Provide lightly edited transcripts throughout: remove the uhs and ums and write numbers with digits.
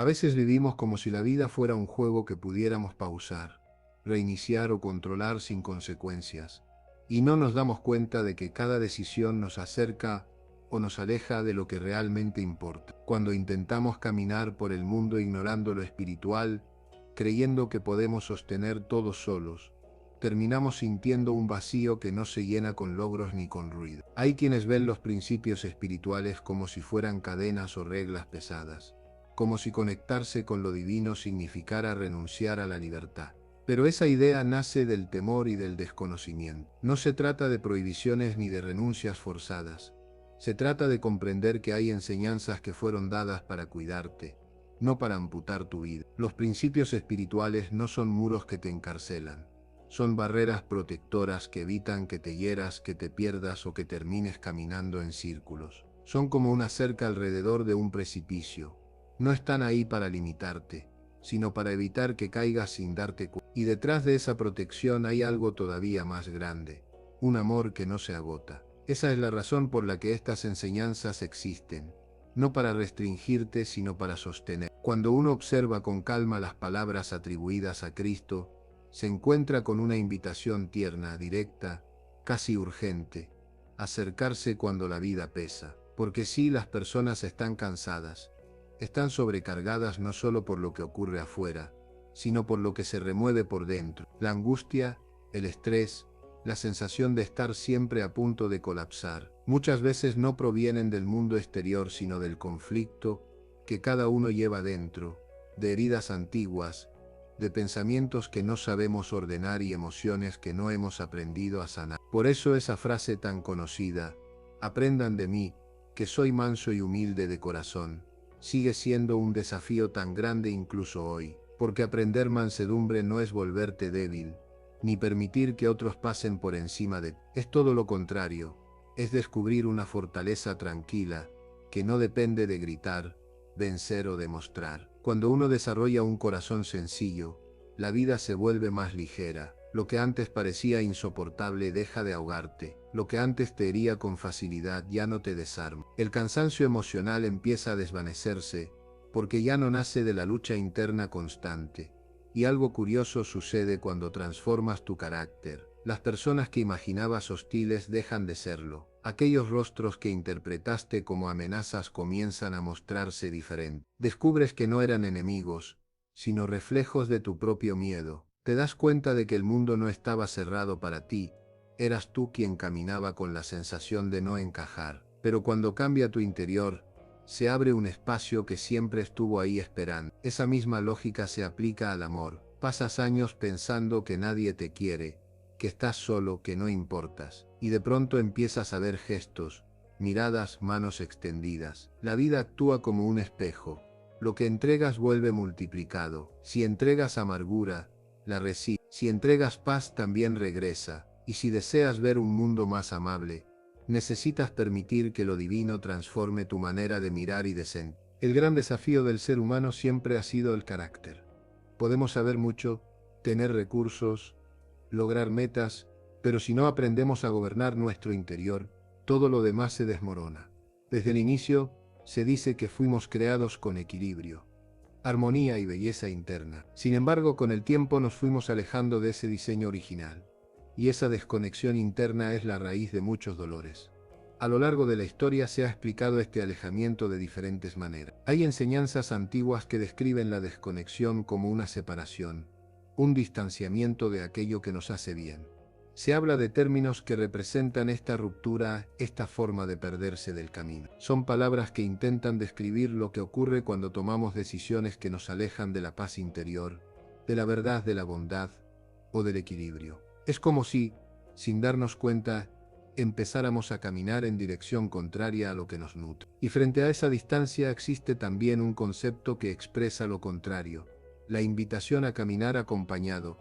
A veces vivimos como si la vida fuera un juego que pudiéramos pausar, reiniciar o controlar sin consecuencias, y no nos damos cuenta de que cada decisión nos acerca o nos aleja de lo que realmente importa. Cuando intentamos caminar por el mundo ignorando lo espiritual, creyendo que podemos sostener todo solos, terminamos sintiendo un vacío que no se llena con logros ni con ruido. Hay quienes ven los principios espirituales como si fueran cadenas o reglas pesadas, como si conectarse con lo divino significara renunciar a la libertad. Pero esa idea nace del temor y del desconocimiento. No se trata de prohibiciones ni de renuncias forzadas. Se trata de comprender que hay enseñanzas que fueron dadas para cuidarte, no para amputar tu vida. Los principios espirituales no son muros que te encarcelan. Son barreras protectoras que evitan que te hieras, que te pierdas o que termines caminando en círculos. Son como una cerca alrededor de un precipicio. No están ahí para limitarte, sino para evitar que caigas sin darte cuenta. Y detrás de esa protección hay algo todavía más grande, un amor que no se agota. Esa es la razón por la que estas enseñanzas existen, no para restringirte, sino para sostener. Cuando uno observa con calma las palabras atribuidas a Cristo, se encuentra con una invitación tierna, directa, casi urgente, a acercarse cuando la vida pesa. Porque sí, las personas están cansadas, están sobrecargadas no solo por lo que ocurre afuera, sino por lo que se remueve por dentro. La angustia, el estrés, la sensación de estar siempre a punto de colapsar, muchas veces no provienen del mundo exterior, sino del conflicto que cada uno lleva dentro, de heridas antiguas, de pensamientos que no sabemos ordenar y emociones que no hemos aprendido a sanar. Por eso esa frase tan conocida, aprendan de mí, que soy manso y humilde de corazón, sigue siendo un desafío tan grande incluso hoy, porque aprender mansedumbre no es volverte débil, ni permitir que otros pasen por encima de ti. Es todo lo contrario, es descubrir una fortaleza tranquila, que no depende de gritar, vencer o demostrar. Cuando uno desarrolla un corazón sencillo, la vida se vuelve más ligera. Lo que antes parecía insoportable deja de ahogarte. Lo que antes te hería con facilidad ya no te desarma. El cansancio emocional empieza a desvanecerse, porque ya no nace de la lucha interna constante. Y algo curioso sucede cuando transformas tu carácter. Las personas que imaginabas hostiles dejan de serlo. Aquellos rostros que interpretaste como amenazas comienzan a mostrarse diferentes. Descubres que no eran enemigos, sino reflejos de tu propio miedo. Te das cuenta de que el mundo no estaba cerrado para ti, eras tú quien caminaba con la sensación de no encajar. Pero cuando cambia tu interior, se abre un espacio que siempre estuvo ahí esperando. Esa misma lógica se aplica al amor. Pasas años pensando que nadie te quiere, que estás solo, que no importas, y de pronto empiezas a ver gestos, miradas, manos extendidas. La vida actúa como un espejo. Lo que entregas vuelve multiplicado. Si entregas amargura, la recibes. Si entregas paz, también regresa. Y si deseas ver un mundo más amable, necesitas permitir que lo divino transforme tu manera de mirar y de sentir. El gran desafío del ser humano siempre ha sido el carácter. Podemos saber mucho, tener recursos, lograr metas, pero si no aprendemos a gobernar nuestro interior, todo lo demás se desmorona. Desde el inicio, se dice que fuimos creados con equilibrio, armonía y belleza interna. Sin embargo, con el tiempo nos fuimos alejando de ese diseño original. Y esa desconexión interna es la raíz de muchos dolores. A lo largo de la historia se ha explicado este alejamiento de diferentes maneras. Hay enseñanzas antiguas que describen la desconexión como una separación, un distanciamiento de aquello que nos hace bien. Se habla de términos que representan esta ruptura, esta forma de perderse del camino. Son palabras que intentan describir lo que ocurre cuando tomamos decisiones que nos alejan de la paz interior, de la verdad, de la bondad o del equilibrio. Es como si, sin darnos cuenta, empezáramos a caminar en dirección contraria a lo que nos nutre. Y frente a esa distancia existe también un concepto que expresa lo contrario, la invitación a caminar acompañado,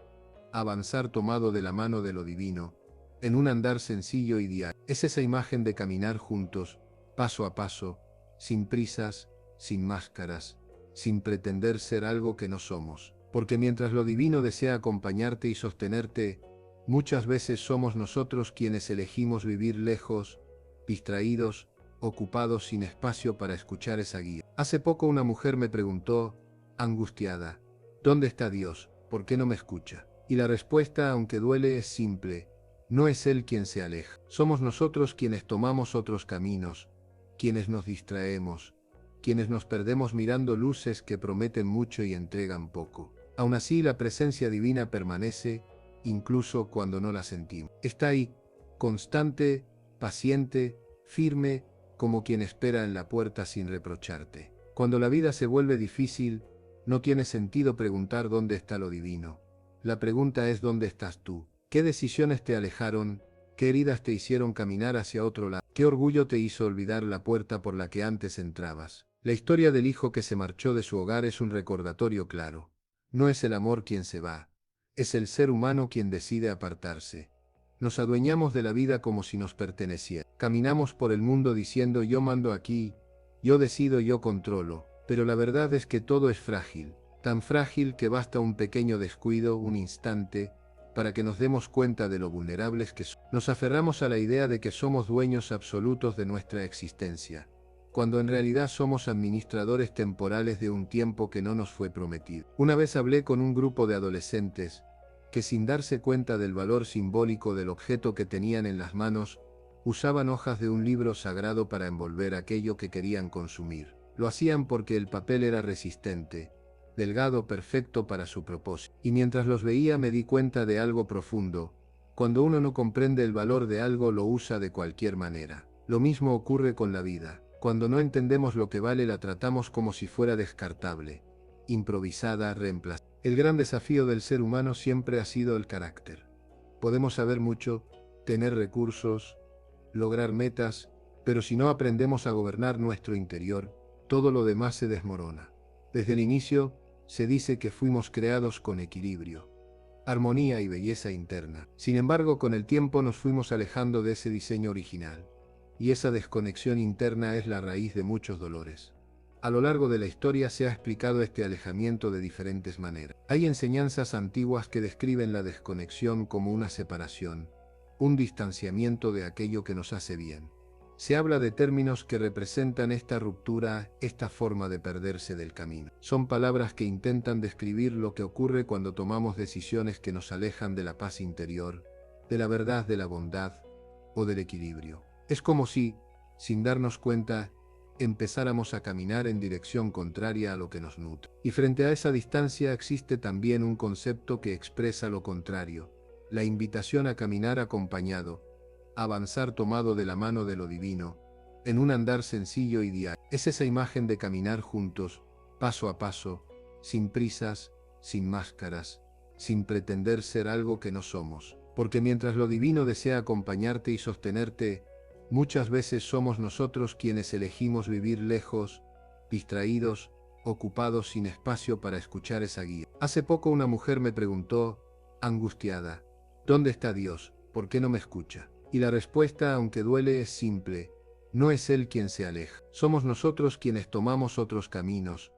a avanzar tomado de la mano de lo divino, en un andar sencillo y diario. Es esa imagen de caminar juntos, paso a paso, sin prisas, sin máscaras, sin pretender ser algo que no somos. Porque mientras lo divino desea acompañarte y sostenerte, muchas veces somos nosotros quienes elegimos vivir lejos, distraídos, ocupados sin espacio para escuchar esa guía. Hace poco una mujer me preguntó, angustiada. ¿Dónde está Dios? ¿Por qué no me escucha? Y la respuesta, aunque duele, es simple. No es Él quien se aleja. Somos nosotros quienes tomamos otros caminos, quienes nos distraemos, quienes nos perdemos mirando luces que prometen mucho y entregan poco. Aún así, la presencia divina permanece, incluso cuando no la sentimos. Está ahí, constante, paciente, firme, como quien espera en la puerta sin reprocharte. Cuando la vida se vuelve difícil, no tiene sentido preguntar dónde está lo divino. La pregunta es dónde estás tú. ¿Qué decisiones te alejaron? ¿Qué heridas te hicieron caminar hacia otro lado? ¿Qué orgullo te hizo olvidar la puerta por la que antes entrabas? La historia del hijo que se marchó de su hogar es un recordatorio claro. No es el amor quien se va, es el ser humano quien decide apartarse. Nos adueñamos de la vida como si nos perteneciera. Caminamos por el mundo diciendo yo mando aquí, yo decido, yo controlo, pero la verdad es que todo es frágil, tan frágil que basta un pequeño descuido, un instante, para que nos demos cuenta de lo vulnerables que somos. Nos aferramos a la idea de que somos dueños absolutos de nuestra existencia, cuando en realidad somos administradores temporales de un tiempo que no nos fue prometido. Una vez hablé con un grupo de adolescentes que, sin darse cuenta del valor simbólico del objeto que tenían en las manos, usaban hojas de un libro sagrado para envolver aquello que querían consumir. Lo hacían porque el papel era resistente, delgado, perfecto para su propósito. Y mientras los veía me di cuenta de algo profundo. Cuando uno no comprende el valor de algo, lo usa de cualquier manera. Lo mismo ocurre con la vida. Cuando no entendemos lo que vale, la tratamos como si fuera descartable, improvisada, reemplazada. El gran desafío del ser humano siempre ha sido el carácter. Podemos saber mucho, tener recursos, lograr metas, pero si no aprendemos a gobernar nuestro interior, todo lo demás se desmorona. Desde el inicio, se dice que fuimos creados con equilibrio, armonía y belleza interna. Sin embargo, con el tiempo nos fuimos alejando de ese diseño original. Y esa desconexión interna es la raíz de muchos dolores. A lo largo de la historia se ha explicado este alejamiento de diferentes maneras. Hay enseñanzas antiguas que describen la desconexión como una separación, un distanciamiento de aquello que nos hace bien. Se habla de términos que representan esta ruptura, esta forma de perderse del camino. Son palabras que intentan describir lo que ocurre cuando tomamos decisiones que nos alejan de la paz interior, de la verdad, de la bondad o del equilibrio. Es como si, sin darnos cuenta, empezáramos a caminar en dirección contraria a lo que nos nutre. Y frente a esa distancia existe también un concepto que expresa lo contrario, la invitación a caminar acompañado, a avanzar tomado de la mano de lo divino, en un andar sencillo y diario. Es esa imagen de caminar juntos, paso a paso, sin prisas, sin máscaras, sin pretender ser algo que no somos. Porque mientras lo divino desea acompañarte y sostenerte, muchas veces somos nosotros quienes elegimos vivir lejos, distraídos, ocupados, sin espacio para escuchar esa guía. Hace poco una mujer me preguntó, angustiada, ¿dónde está Dios? ¿Por qué no me escucha? Y la respuesta, aunque duele, es simple. No es Él quien se aleja. Somos nosotros quienes tomamos otros caminos,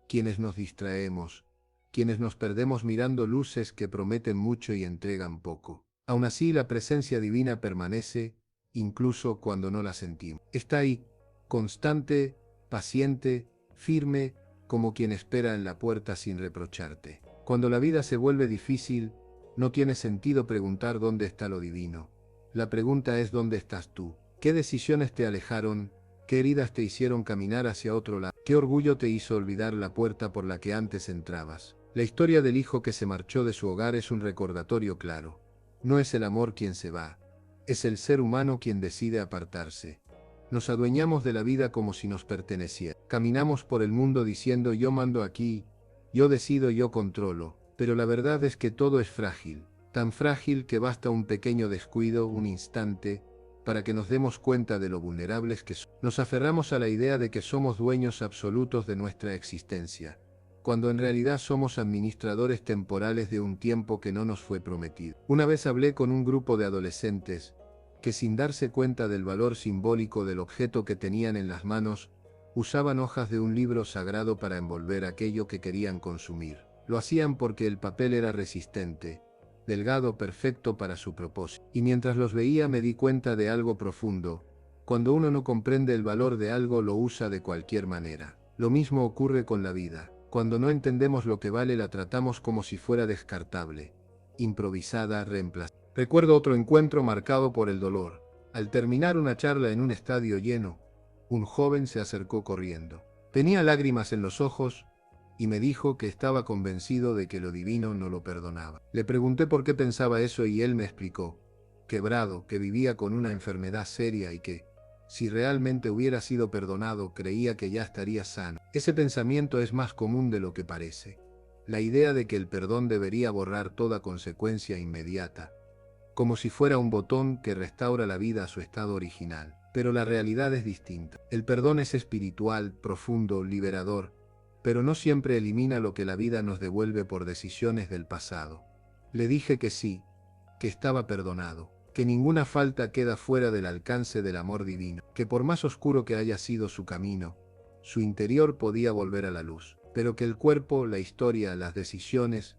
quienes nos distraemos, quienes nos perdemos mirando luces que prometen mucho y entregan poco. Aún así, la presencia divina permanece, incluso cuando no la sentimos. Está ahí, constante, paciente, firme, como quien espera en la puerta sin reprocharte. Cuando la vida se vuelve difícil, no tiene sentido preguntar dónde está lo divino. La pregunta es dónde estás tú. ¿Qué decisiones te alejaron? ¿Qué heridas te hicieron caminar hacia otro lado? ¿Qué orgullo te hizo olvidar la puerta por la que antes entrabas? La historia del hijo que se marchó de su hogar es un recordatorio claro. No es el amor quien se va, es el ser humano quien decide apartarse. Nos adueñamos de la vida como si nos perteneciera. Caminamos por el mundo diciendo yo mando aquí, yo decido, yo controlo, pero la verdad es que todo es frágil, tan frágil que basta un pequeño descuido, un instante, para que nos demos cuenta de lo vulnerables que somos. Nos aferramos a la idea de que somos dueños absolutos de nuestra existencia, cuando en realidad somos administradores temporales de un tiempo que no nos fue prometido. Una vez hablé con un grupo de adolescentes que, sin darse cuenta del valor simbólico del objeto que tenían en las manos, usaban hojas de un libro sagrado para envolver aquello que querían consumir. Lo hacían porque el papel era resistente, delgado, perfecto para su propósito. Y mientras los veía me di cuenta de algo profundo. Cuando uno no comprende el valor de algo, lo usa de cualquier manera. Lo mismo ocurre con la vida. Cuando no entendemos lo que vale, la tratamos como si fuera descartable, improvisada, reemplazable. Recuerdo otro encuentro marcado por el dolor. Al terminar una charla en un estadio lleno, un joven se acercó corriendo. Tenía lágrimas en los ojos y me dijo que estaba convencido de que lo divino no lo perdonaba. Le pregunté por qué pensaba eso y él me explicó, quebrado, que vivía con una enfermedad seria y que, si realmente hubiera sido perdonado, creía que ya estaría sano. Ese pensamiento es más común de lo que parece. La idea de que el perdón debería borrar toda consecuencia inmediata, como si fuera un botón que restaura la vida a su estado original. Pero la realidad es distinta. El perdón es espiritual, profundo, liberador, pero no siempre elimina lo que la vida nos devuelve por decisiones del pasado. Le dije que sí, que estaba perdonado, que ninguna falta queda fuera del alcance del amor divino, que por más oscuro que haya sido su camino, su interior podía volver a la luz, pero que el cuerpo, la historia, las decisiones,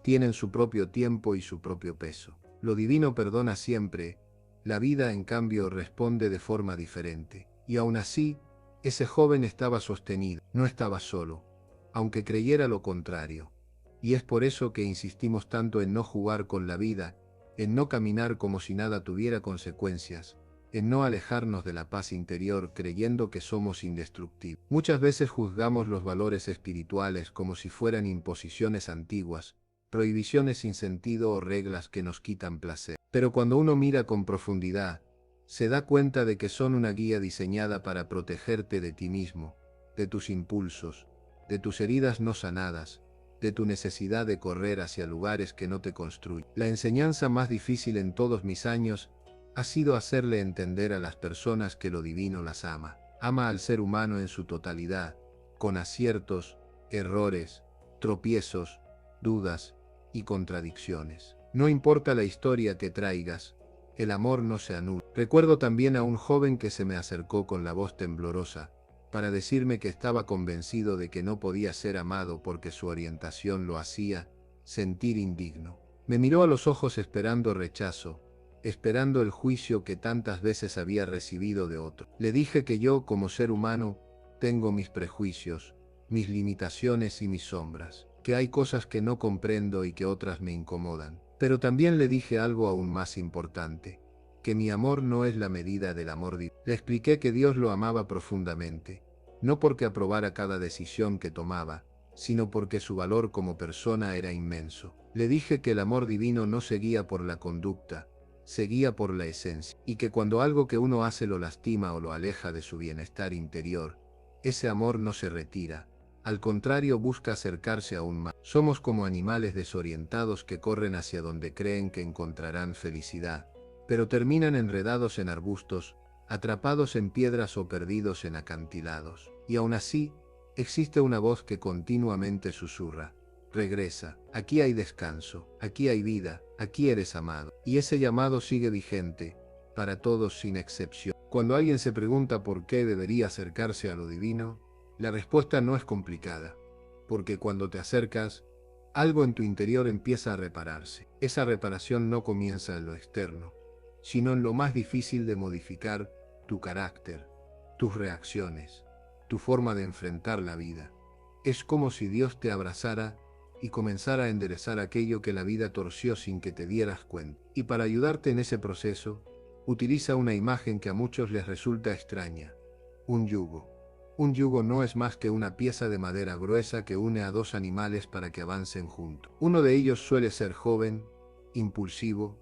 tienen su propio tiempo y su propio peso. Lo divino perdona siempre, la vida en cambio responde de forma diferente. Y aún así, ese joven estaba sostenido, no estaba solo, aunque creyera lo contrario. Y es por eso que insistimos tanto en no jugar con la vida, en no caminar como si nada tuviera consecuencias, en no alejarnos de la paz interior creyendo que somos indestructibles. Muchas veces juzgamos los valores espirituales como si fueran imposiciones antiguas, prohibiciones sin sentido o reglas que nos quitan placer. Pero cuando uno mira con profundidad, se da cuenta de que son una guía diseñada para protegerte de ti mismo, de tus impulsos, de tus heridas no sanadas, de tu necesidad de correr hacia lugares que no te construyen. La enseñanza más difícil en todos mis años ha sido hacerle entender a las personas que lo divino las ama. Ama al ser humano en su totalidad, con aciertos, errores, tropiezos, dudas y contradicciones. No importa la historia que traigas, el amor no se anula. Recuerdo también a un joven que se me acercó con la voz temblorosa, para decirme que estaba convencido de que no podía ser amado porque su orientación lo hacía sentir indigno. Me miró a los ojos esperando rechazo, esperando el juicio que tantas veces había recibido de otro. Le dije que yo, como ser humano, tengo mis prejuicios, mis limitaciones y mis sombras, que hay cosas que no comprendo y que otras me incomodan. Pero también le dije algo aún más importante, que mi amor no es la medida del amor divino. Le expliqué que Dios lo amaba profundamente, no porque aprobara cada decisión que tomaba, sino porque su valor como persona era inmenso. Le dije que el amor divino no se guía por la conducta, se guía por la esencia, y que cuando algo que uno hace lo lastima o lo aleja de su bienestar interior, ese amor no se retira. Al contrario, busca acercarse aún más. Somos como animales desorientados que corren hacia donde creen que encontrarán felicidad, pero terminan enredados en arbustos, atrapados en piedras o perdidos en acantilados. Y aún así, existe una voz que continuamente susurra: regresa, aquí hay descanso, aquí hay vida, aquí eres amado. Y ese llamado sigue vigente, para todos sin excepción. Cuando alguien se pregunta por qué debería acercarse a lo divino, la respuesta no es complicada, porque cuando te acercas, algo en tu interior empieza a repararse. Esa reparación no comienza en lo externo, sino en lo más difícil de modificar: tu carácter, tus reacciones, tu forma de enfrentar la vida. Es como si Dios te abrazara y comenzara a enderezar aquello que la vida torció sin que te dieras cuenta. Y para ayudarte en ese proceso, utiliza una imagen que a muchos les resulta extraña: un yugo. Un yugo no es más que una pieza de madera gruesa que une a dos animales para que avancen juntos. Uno de ellos suele ser joven, impulsivo,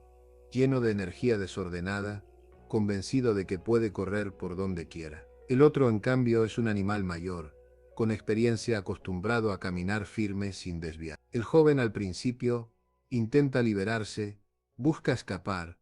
lleno de energía desordenada, convencido de que puede correr por donde quiera. El otro, en cambio, es un animal mayor, con experiencia, acostumbrado a caminar firme sin desviar. El joven al principio intenta liberarse, busca escapar,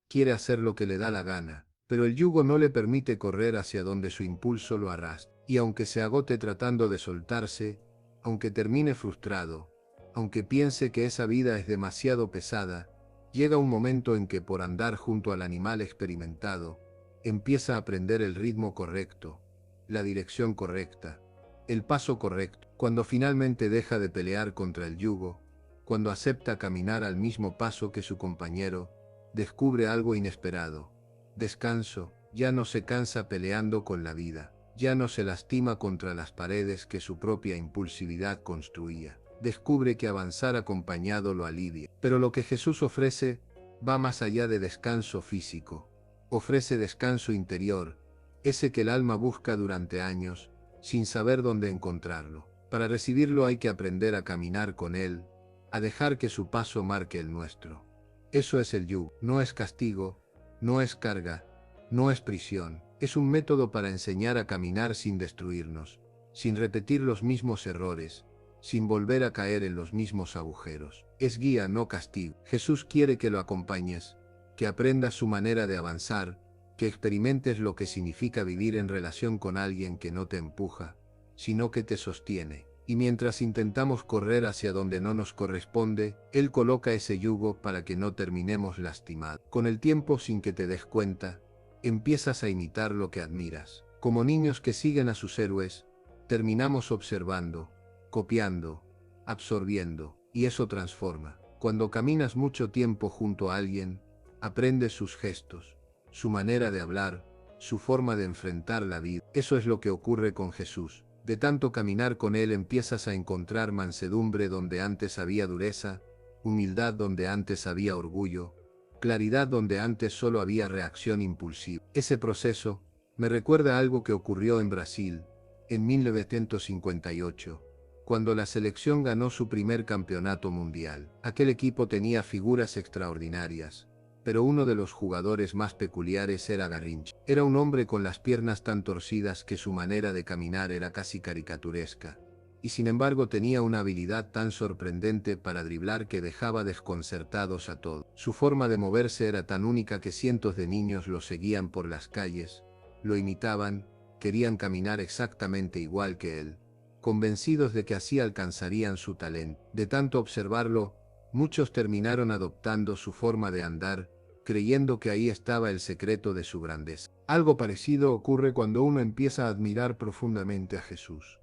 quiere hacer lo que le da la gana, pero el yugo no le permite correr hacia donde su impulso lo arrastra. Y aunque se agote tratando de soltarse, aunque termine frustrado, aunque piense que esa vida es demasiado pesada, llega un momento en que, por andar junto al animal experimentado, empieza a aprender el ritmo correcto, la dirección correcta, el paso correcto. Cuando finalmente deja de pelear contra el yugo, cuando acepta caminar al mismo paso que su compañero, descubre algo inesperado: descanso. Ya no se cansa peleando con la vida, Ya no se lastima contra las paredes que su propia impulsividad construía. Descubre que avanzar acompañado lo alivia. Pero lo que Jesús ofrece va más allá de descanso físico. Ofrece descanso interior, ese que el alma busca durante años, sin saber dónde encontrarlo. Para recibirlo hay que aprender a caminar con él, a dejar que su paso marque el nuestro. Eso es el yugo, no es castigo, no es carga, no es prisión. Es un método para enseñar a caminar sin destruirnos, sin repetir los mismos errores, sin volver a caer en los mismos agujeros. Es guía, no castigo. Jesús quiere que lo acompañes, que aprendas su manera de avanzar, que experimentes lo que significa vivir en relación con alguien que no te empuja, sino que te sostiene. Y mientras intentamos correr hacia donde no nos corresponde, Él coloca ese yugo para que no terminemos lastimados. Con el tiempo, sin que te des cuenta, empiezas a imitar lo que admiras. Como niños que siguen a sus héroes, terminamos observando, copiando, absorbiendo, y eso transforma. Cuando caminas mucho tiempo junto a alguien, aprendes sus gestos, su manera de hablar, su forma de enfrentar la vida. Eso es lo que ocurre con Jesús. De tanto caminar con Él empiezas a encontrar mansedumbre donde antes había dureza, humildad donde antes había orgullo, claridad donde antes solo había reacción impulsiva. Ese proceso me recuerda a algo que ocurrió en Brasil, en 1958, cuando la selección ganó su primer campeonato mundial. Aquel equipo tenía figuras extraordinarias, pero uno de los jugadores más peculiares era Garrincha. Era un hombre con las piernas tan torcidas que su manera de caminar era casi caricaturesca, y sin embargo tenía una habilidad tan sorprendente para driblar que dejaba desconcertados a todos. Su forma de moverse era tan única que cientos de niños lo seguían por las calles, lo imitaban, querían caminar exactamente igual que él, convencidos de que así alcanzarían su talento. De tanto observarlo, muchos terminaron adoptando su forma de andar, creyendo que ahí estaba el secreto de su grandeza. Algo parecido ocurre cuando uno empieza a admirar profundamente a Jesús.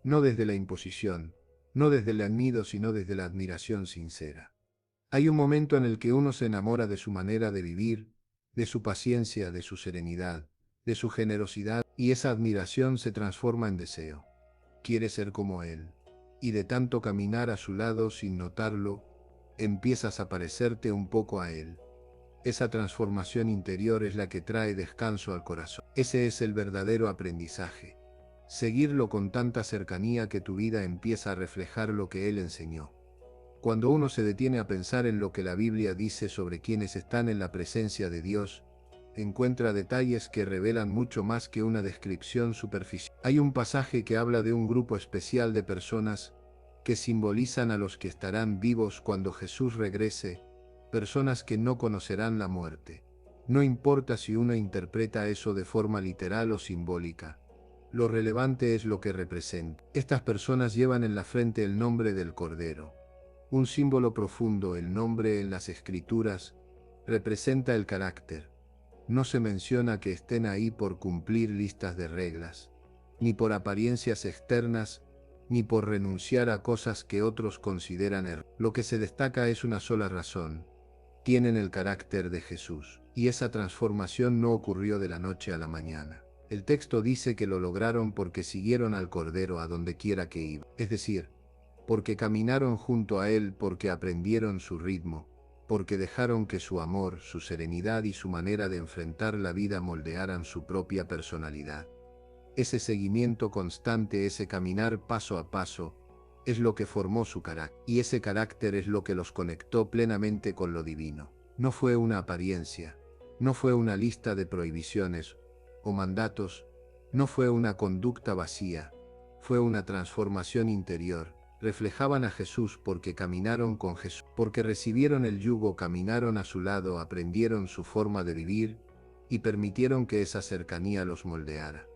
No desde la imposición, no desde el admiro, sino desde la admiración sincera. Hay un momento en el que uno se enamora de su manera de vivir, de su paciencia, de su serenidad, de su generosidad, y esa admiración se transforma en deseo. Quiere ser como Él. Y de tanto caminar a su lado sin notarlo, empiezas a parecerte un poco a Él. Esa transformación interior es la que trae descanso al corazón. Ese es el verdadero aprendizaje. Seguirlo con tanta cercanía que tu vida empieza a reflejar lo que Él enseñó. Cuando uno se detiene a pensar en lo que la Biblia dice sobre quienes están en la presencia de Dios, encuentra detalles que revelan mucho más que una descripción superficial. Hay un pasaje que habla de un grupo especial de personas que simbolizan a los que estarán vivos cuando Jesús regrese, personas que no conocerán la muerte. No importa si uno interpreta eso de forma literal o simbólica. Lo relevante es lo que representa. Estas personas llevan en la frente el nombre del Cordero. Un símbolo profundo. El nombre en las Escrituras representa el carácter. No se menciona que estén ahí por cumplir listas de reglas, ni por apariencias externas, ni por renunciar a cosas que otros consideran error. Lo que se destaca es una sola razón. Tienen el carácter de Jesús, y esa transformación no ocurrió de la noche a la mañana. El texto dice que lo lograron porque siguieron al Cordero a donde quiera que iba, es decir, porque caminaron junto a Él, porque aprendieron su ritmo, porque dejaron que su amor, su serenidad y su manera de enfrentar la vida moldearan su propia personalidad. Ese seguimiento constante, ese caminar paso a paso, es lo que formó su carácter, y ese carácter es lo que los conectó plenamente con lo divino. No fue una apariencia, no fue una lista de prohibiciones o mandatos, no fue una conducta vacía, fue una transformación interior. Reflejaban a Jesús porque caminaron con Jesús, porque recibieron el yugo, caminaron a su lado, aprendieron su forma de vivir y permitieron que esa cercanía los moldeara.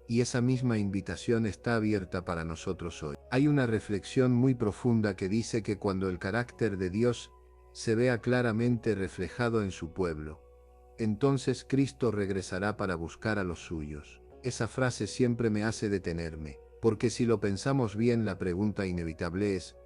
Y esa misma invitación está abierta para nosotros hoy. Hay una reflexión muy profunda que dice que cuando el carácter de Dios se vea claramente reflejado en su pueblo, entonces Cristo regresará para buscar a los suyos. Esa frase siempre me hace detenerme, porque si lo pensamos bien, la pregunta inevitable es,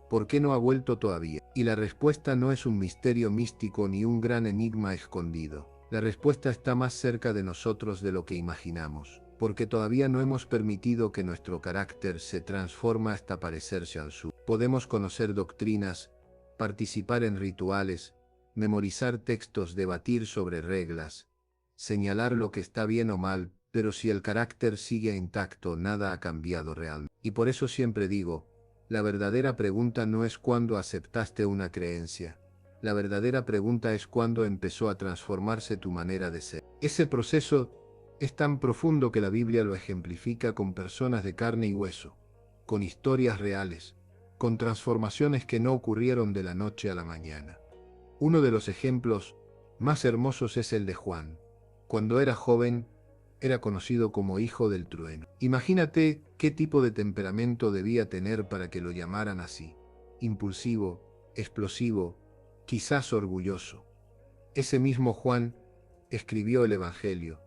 ¿por qué no ha vuelto todavía? Y la respuesta no es un misterio místico ni un gran enigma escondido. La respuesta está más cerca de nosotros de lo que imaginamos. porque todavía no hemos permitido que nuestro carácter se transforme hasta parecerse al suyo. Podemos conocer doctrinas, participar en rituales, memorizar textos, debatir sobre reglas, señalar lo que está bien o mal, pero si el carácter sigue intacto, nada ha cambiado realmente. Y por eso siempre digo, la verdadera pregunta no es cuándo aceptaste una creencia. La verdadera pregunta es cuándo empezó a transformarse tu manera de ser. Ese proceso es tan profundo que la Biblia lo ejemplifica con personas de carne y hueso, con historias reales, con transformaciones que no ocurrieron de la noche a la mañana. Uno de los ejemplos más hermosos es el de Juan. Cuando era joven, era conocido como hijo del trueno. Imagínate qué tipo de temperamento debía tener para que lo llamaran así. Impulsivo, explosivo, quizás orgulloso. Ese mismo Juan escribió el Evangelio,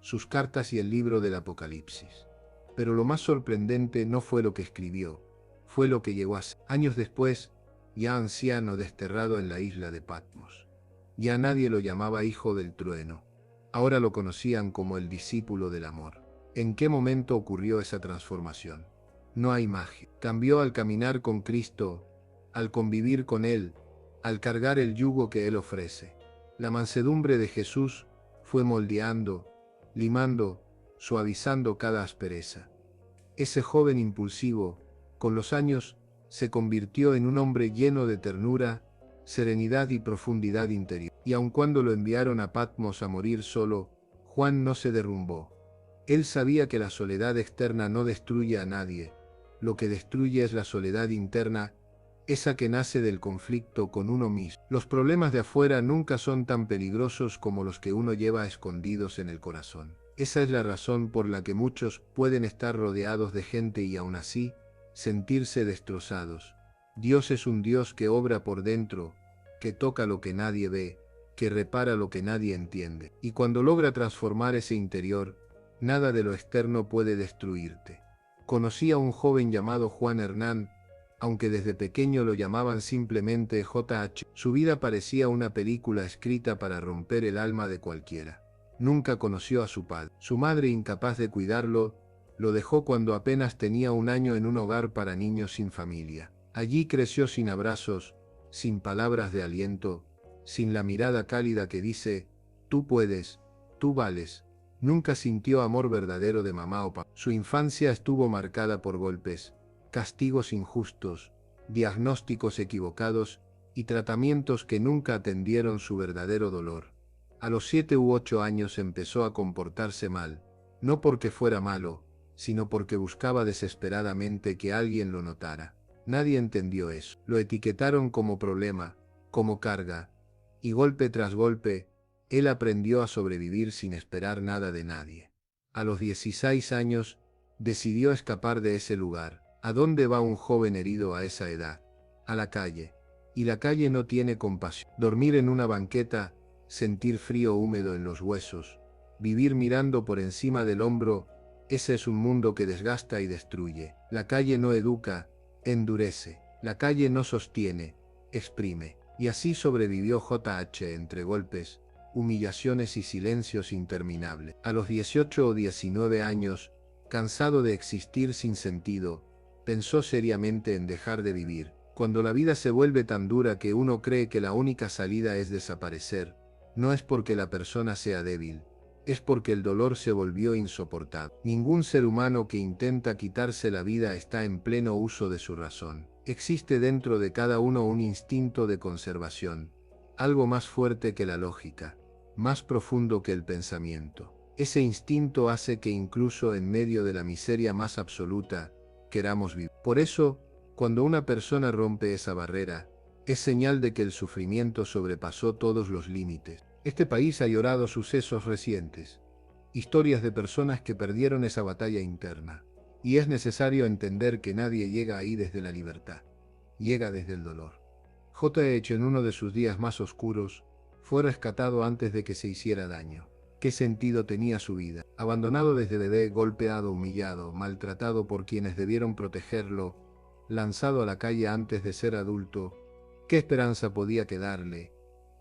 sus cartas y el libro del Apocalipsis. Pero lo más sorprendente no fue lo que escribió, fue lo que llegó a ser. Años después, ya anciano, desterrado en la isla de Patmos. Ya nadie lo llamaba hijo del trueno. Ahora lo conocían como el discípulo del amor. ¿En qué momento ocurrió esa transformación? No hay magia. Cambió al caminar con Cristo, al convivir con Él, al cargar el yugo que Él ofrece. La mansedumbre de Jesús fue moldeando, limando, suavizando cada aspereza. Ese joven impulsivo, con los años, se convirtió en un hombre lleno de ternura, serenidad y profundidad interior. Y aun cuando lo enviaron a Patmos a morir solo, Juan no se derrumbó. Él sabía que la soledad externa no destruye a nadie. Lo que destruye es la soledad interna, esa que nace del conflicto con uno mismo. Los problemas de afuera nunca son tan peligrosos como los que uno lleva escondidos en el corazón. Esa es la razón por la que muchos pueden estar rodeados de gente y aún así sentirse destrozados. Dios es un Dios que obra por dentro, que toca lo que nadie ve, que repara lo que nadie entiende. Y cuando logra transformar ese interior, nada de lo externo puede destruirte. Conocí a un joven llamado Juan Hernán, aunque desde pequeño lo llamaban simplemente JH. Su vida parecía una película escrita para romper el alma de cualquiera. Nunca conoció a su padre. Su madre, incapaz de cuidarlo, lo dejó cuando apenas tenía un año en un hogar para niños sin familia. Allí creció sin abrazos, sin palabras de aliento, sin la mirada cálida que dice, tú puedes, tú vales. Nunca sintió amor verdadero de mamá o papá. Su infancia estuvo marcada por golpes, castigos injustos, diagnósticos equivocados y tratamientos que nunca atendieron su verdadero dolor. A los 7 u 8 años empezó a comportarse mal, no porque fuera malo, sino porque buscaba desesperadamente que alguien lo notara. Nadie entendió eso. Lo etiquetaron como problema, como carga, y golpe tras golpe, él aprendió a sobrevivir sin esperar nada de nadie. A los 16 años, decidió escapar de ese lugar. ¿A dónde va un joven herido a esa edad? A la calle. Y la calle no tiene compasión. Dormir en una banqueta, sentir frío húmedo en los huesos, vivir mirando por encima del hombro, ese es un mundo que desgasta y destruye. La calle no educa, endurece. La calle no sostiene, exprime. Y así sobrevivió JH entre golpes, humillaciones y silencios interminables. A los 18 o 19 años, cansado de existir sin sentido, pensó seriamente en dejar de vivir. Cuando la vida se vuelve tan dura que uno cree que la única salida es desaparecer, no es porque la persona sea débil, es porque el dolor se volvió insoportable. Ningún ser humano que intenta quitarse la vida está en pleno uso de su razón. Existe dentro de cada uno un instinto de conservación, algo más fuerte que la lógica, más profundo que el pensamiento. Ese instinto hace que incluso en medio de la miseria más absoluta, queramos vivir. Por eso, cuando una persona rompe esa barrera, es señal de que el sufrimiento sobrepasó todos los límites. Este país ha llorado sucesos recientes, historias de personas que perdieron esa batalla interna. Y es necesario entender que nadie llega ahí desde la libertad, llega desde el dolor. JH, en uno de sus días más oscuros, fue rescatado antes de que se hiciera daño. ¿Qué sentido tenía su vida? Abandonado desde bebé, golpeado, humillado, maltratado por quienes debieron protegerlo, lanzado a la calle antes de ser adulto, ¿qué esperanza podía quedarle?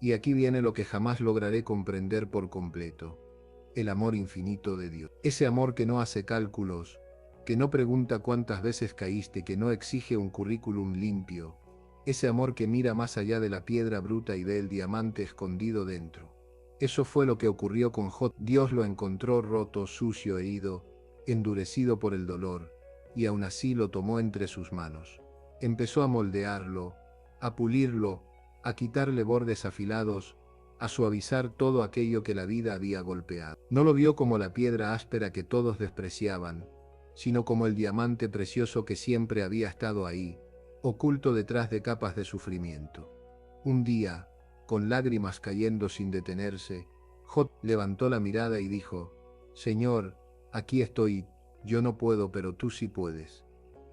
Y aquí viene lo que jamás lograré comprender por completo. el amor infinito de Dios. Ese amor que no hace cálculos, que no pregunta cuántas veces caíste, que no exige un currículum limpio. Ese amor que mira más allá de la piedra bruta y ve el diamante escondido dentro. Eso fue lo que ocurrió con J. Dios lo encontró roto, sucio, herido, endurecido por el dolor, y aún así lo tomó entre sus manos. Empezó a moldearlo, a pulirlo, a quitarle bordes afilados, a suavizar todo aquello que la vida había golpeado. No lo vio como la piedra áspera que todos despreciaban, sino como el diamante precioso que siempre había estado ahí, oculto detrás de capas de sufrimiento. Un día, con lágrimas cayendo sin detenerse, J. levantó la mirada y dijo: «Señor, aquí estoy, yo no puedo, pero tú sí puedes».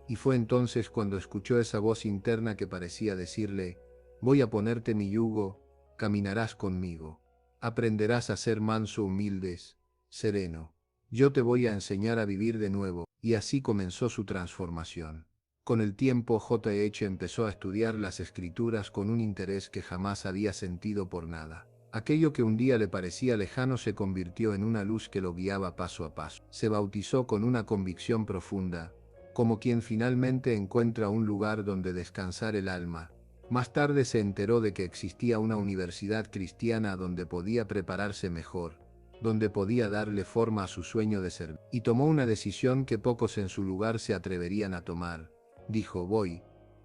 Y fue entonces cuando escuchó esa voz interna que parecía decirle: «Voy a ponerte mi yugo, caminarás conmigo, aprenderás a ser manso, humildes, sereno. Yo te voy a enseñar a vivir de nuevo». Y así comenzó su transformación. Con el tiempo J.H. empezó a estudiar las escrituras con un interés que jamás había sentido por nada. Aquello que un día le parecía lejano se convirtió en una luz que lo guiaba paso a paso. Se bautizó con una convicción profunda, como quien finalmente encuentra un lugar donde descansar el alma. Más tarde se enteró de que existía una universidad cristiana donde podía prepararse mejor, donde podía darle forma a su sueño de servir. Y tomó una decisión que pocos en su lugar se atreverían a tomar. Dijo: «Voy,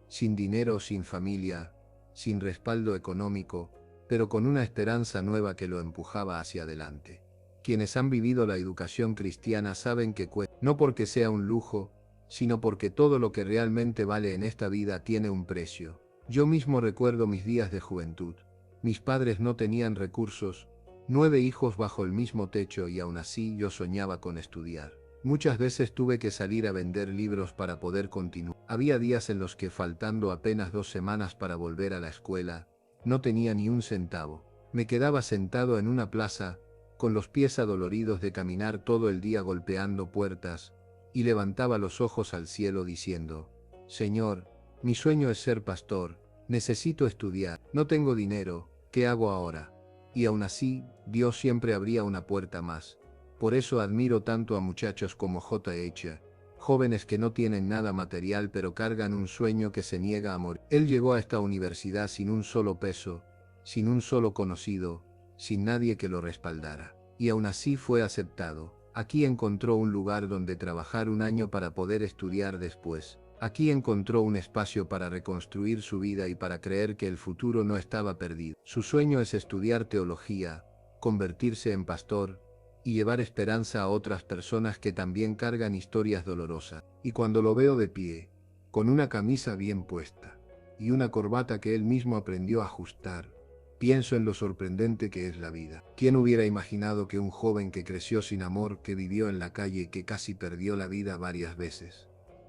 sin dinero, sin familia, sin respaldo económico, pero con una esperanza nueva que lo empujaba hacia adelante». Quienes han vivido la educación cristiana saben que cuesta, no porque sea un lujo, sino porque todo lo que realmente vale en esta vida tiene un precio. Yo mismo recuerdo mis días de juventud. Mis padres no tenían recursos, 9 hijos bajo el mismo techo, y aún así yo soñaba con estudiar. Muchas veces tuve que salir a vender libros para poder continuar. Había días en los que, faltando apenas 2 semanas para volver a la escuela, no tenía ni un centavo. Me quedaba sentado en una plaza, con los pies adoloridos de caminar todo el día golpeando puertas, y levantaba los ojos al cielo diciendo: «Señor, mi sueño es ser pastor, necesito estudiar, no tengo dinero, ¿qué hago ahora?». Y aún así, Dios siempre abría una puerta más. Por eso admiro tanto a muchachos como J.H., jóvenes que no tienen nada material pero cargan un sueño que se niega a morir. Él llegó a esta universidad sin un solo peso, sin un solo conocido, sin nadie que lo respaldara. Y aún así fue aceptado. Aquí encontró un lugar donde trabajar un año para poder estudiar después. Aquí encontró un espacio para reconstruir su vida y para creer que el futuro no estaba perdido. Su sueño es estudiar teología, convertirse en pastor y llevar esperanza a otras personas que también cargan historias dolorosas. Y cuando lo veo de pie, con una camisa bien puesta y una corbata que él mismo aprendió a ajustar, pienso en lo sorprendente que es la vida. ¿Quién hubiera imaginado que un joven que creció sin amor, que vivió en la calle y que casi perdió la vida varias veces,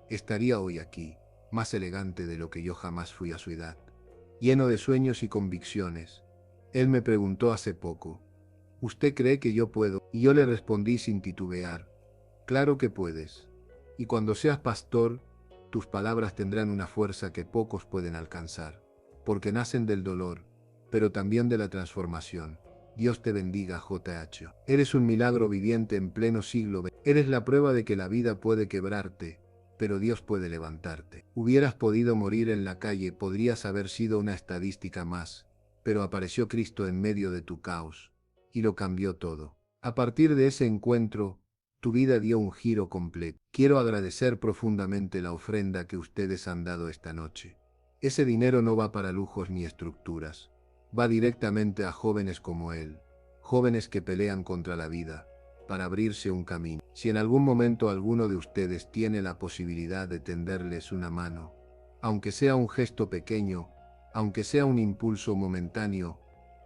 estaría hoy aquí, más elegante de lo que yo jamás fui a su edad, lleno de sueños y convicciones? Él me preguntó hace poco: «¿Usted cree que yo puedo?». Y yo le respondí sin titubear: «Claro que puedes. Y cuando seas pastor, tus palabras tendrán una fuerza que pocos pueden alcanzar, porque nacen del dolor, pero también de la transformación». Dios te bendiga, J.H. Eres un milagro viviente en pleno siglo XX. Eres la prueba de que la vida puede quebrarte, pero Dios puede levantarte. Hubieras podido morir en la calle, podrías haber sido una estadística más, pero apareció Cristo en medio de tu caos y lo cambió todo. A partir de ese encuentro, tu vida dio un giro completo. Quiero agradecer profundamente la ofrenda que ustedes han dado esta noche. Ese dinero no va para lujos ni estructuras. Va directamente a jóvenes como él, jóvenes que pelean contra la vida, para abrirse un camino. Si en algún momento alguno de ustedes tiene la posibilidad de tenderles una mano, aunque sea un gesto pequeño, aunque sea un impulso momentáneo,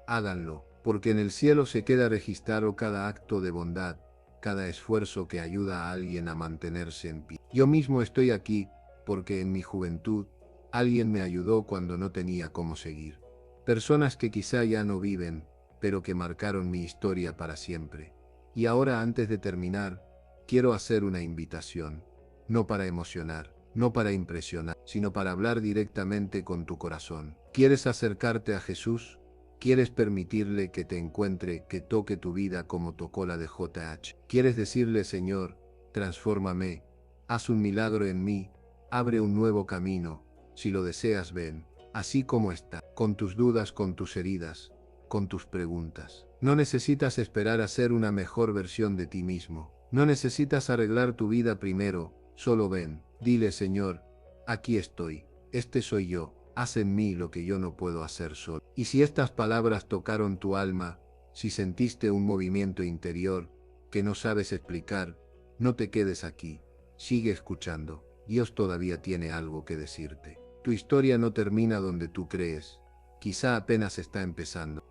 háganlo, porque en el cielo se queda registrado cada acto de bondad, cada esfuerzo que ayuda a alguien a mantenerse en pie. Yo mismo estoy aquí, porque en mi juventud, alguien me ayudó cuando no tenía cómo seguir. Personas que quizá ya no viven, pero que marcaron mi historia para siempre. Y ahora, antes de terminar, quiero hacer una invitación, no para emocionar, no para impresionar, sino para hablar directamente con tu corazón. ¿Quieres acercarte a Jesús? ¿Quieres permitirle que te encuentre, que toque tu vida como tocó la de JH? ¿Quieres decirle, Señor, transfórmame, haz un milagro en mí, abre un nuevo camino? Si lo deseas, ven, así como está, con tus dudas, con tus heridas, con tus preguntas. No necesitas esperar a ser una mejor versión de ti mismo. No necesitas arreglar tu vida primero, solo ven, dile, Señor, aquí estoy, este soy yo. Haz en mí lo que yo no puedo hacer solo. Y si estas palabras tocaron tu alma, si sentiste un movimiento interior que no sabes explicar, no te quedes aquí. Sigue escuchando. Dios todavía tiene algo que decirte. Tu historia no termina donde tú crees. Quizá apenas está empezando.